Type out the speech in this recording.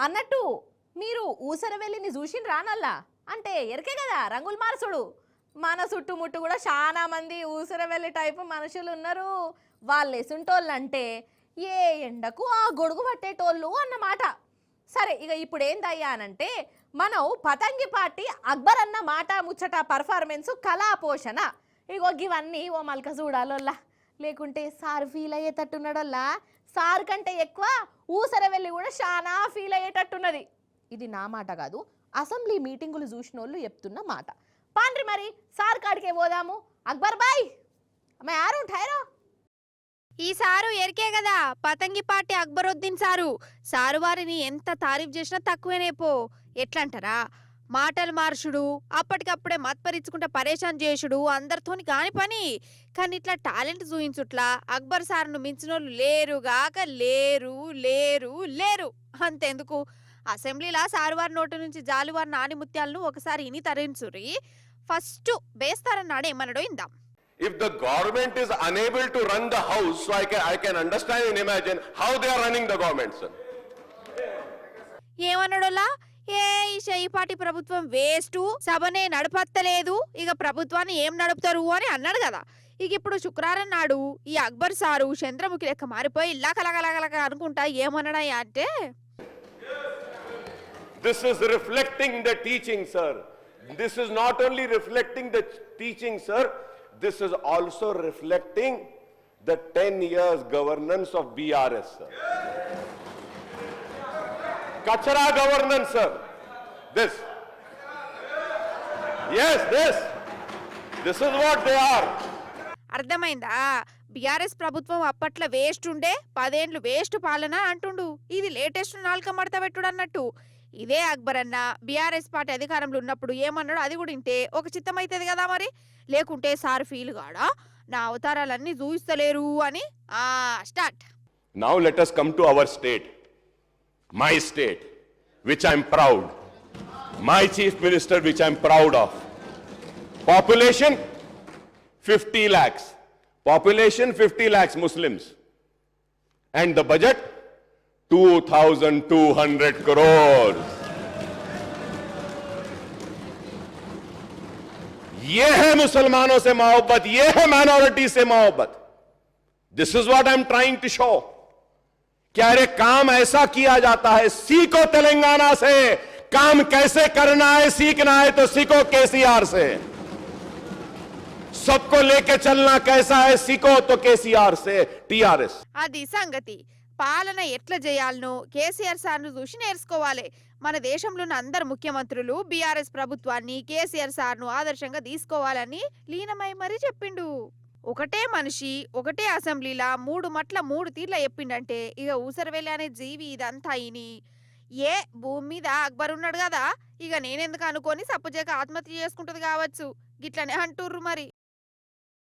అన్నట్టు మీరు ఊసరవెల్లిని చూసిండ్రా నల్లా అంటే ఎరికే కదా రంగుల మార్సుడు. మన చుట్టుముట్టు కూడా చాలా మంది ఊసరవెల్లి టైపు మనుషులు ఉన్నారు. వాళ్ళు ఎసుంటోళ్ళు అంటే ఏ ఎండకు ఆ గొడుగు పట్టేటోళ్ళు అన్నమాట. సరే ఇక ఇప్పుడు ఏందయ్యా అనంటే మనం పతంగి పార్టీ అక్బర్ అన్న మాట ముచ్చట పర్ఫార్మెన్స్ కళా పోషణ ఇగో ఇవన్నీ ఓ మల్క చూడాలోల్లా, లేకుంటే సార్ ఫీల్ అయ్యేటట్టున్నాడోల్లా. సార్ కంటే ఎక్కువ ఊసరవెల్లి కూడా చాలా ఫీల్ అయ్యేటట్టున్నది. ఇది నా మాట కాదు, అసెంబ్లీ మీటింగులు చూసిన వాళ్ళు చెప్తున్న మాట. పాండ్రి మరి సార్ కాడికే పోదాము. అక్బర్ బాయ్ మే ఆరు ఠైరో. ఈ సారు ఎరికే కదా పతంగి పార్టీ అక్బరుద్దీన్ సారు. సారు వారిని ఎంత తారీఫ్ చేసినా తక్కువేనేపో. ఎట్లంటారా, మాటలు మార్చుడు, అప్పటికప్పుడే మత్పరించుకుంటే పరేషాన్ చేసుడు అందరితోని కాని పని. కానీ ఇట్లా టాలెంట్ చూయించుట్లా అక్బర్ సార్ను మించినోళ్ళు లేరుగాక లేరు లేరు లేరు. అంతెందుకు, అసెంబ్లీలా సారు వారి నోటి నుంచి జాలువారి నాని ముత్యాలను ఒకసారి ఇని తరించురి. ఫస్ట్ బేస్తారన్నాడు ఏమన్నాడో ఇందాం. If the government is unable to run the house, so I can understand and imagine how they are running the government, sir. ఏమన్నాడోలా, ఈ షెయిపాటి ప్రభుత్వం వేస్ట్, సభనే నడపత్తలేదు, ఇక ప్రభుత్వాన్ని ఏం నడుపుతారు అని అన్నాడు కదా. ఇక ఇప్పుడు శుక్రవారం నాడు ఈ అక్బర్ సారు చంద్రముఖి లెక్క మారిపోయి ఇలా కలగలగలగ అనుకుంటా ఏమన్నాడా అంటే, This is reflecting the teaching, sir. This is not only reflecting the teaching, sir. This is also reflecting the 10 years governance of BRS, sir. Kachara governance, sir. This. Yes, this. This is what they are. అర్థమైందా? BRS ప్రభుత్వం అప్పట్లో waste ఉండే, 10 ఏళ్ళు waste పాలన అంటుండు. ఇది latest నాలుక మడత పెట్టుడు అన్నట్టు. ఇదే అక్బర్ అన్న బీఆర్ఎస్ పార్టీ అధికారంలో ఉన్నప్పుడు ఏమన్నాడు అది కూడా ఇంటే ఒక చిత్తం అవుతుంది కదా మరి. లేకుంటే సార్ ఫీల్ కాడా నా అవతారాలన్నీ చూయిస్తలేరు అని. Start. Now let us come to our state, my state, which I am proud, my chief minister, which I am proud of. Population 50 lakhs, population 50 lakhs Muslims, and the budget 2,200 crores. ये है मुसलमानों से मोहब्बत, ये है minority से मोहब्बत. This is what I am trying to show. क्या रे काम ऐसा किया जाता है. सीखो तेलंगाना से काम कैसे करना है. सीखना है तो सीखो केसीआर से. सबको लेके चलना कैसा है सीखो तो केसीआर से. टीआरएस. అది సంగతి. పాలన ఎట్లా చేయాలనో కేసీఆర్ సార్ను చూసి నేర్చుకోవాలి. మన దేశంలో ఉన్న అందరు ముఖ్యమంత్రులు బీఆర్ఎస్ ప్రభుత్వాన్ని కేసీఆర్ సార్ను ఆదర్శంగా తీసుకోవాలని లీనమై మరీ చెప్పిండు. ఒకటే మనిషి ఒకటే అసెంబ్లీలా 3 మట్ల 3 తీర్ల చెప్పిండంటే ఇక ఊసరవెల్లి అనే జీవి ఇదంతా ఇని ఏ భూమి మీద అక్బర్ ఉన్నాడు కదా, ఇక నేనెందుకు అనుకొని సప్పుజేక ఆత్మహత్య చేసుకుంటది కావచ్చు. గిట్లనే అంటుర్రు మరి.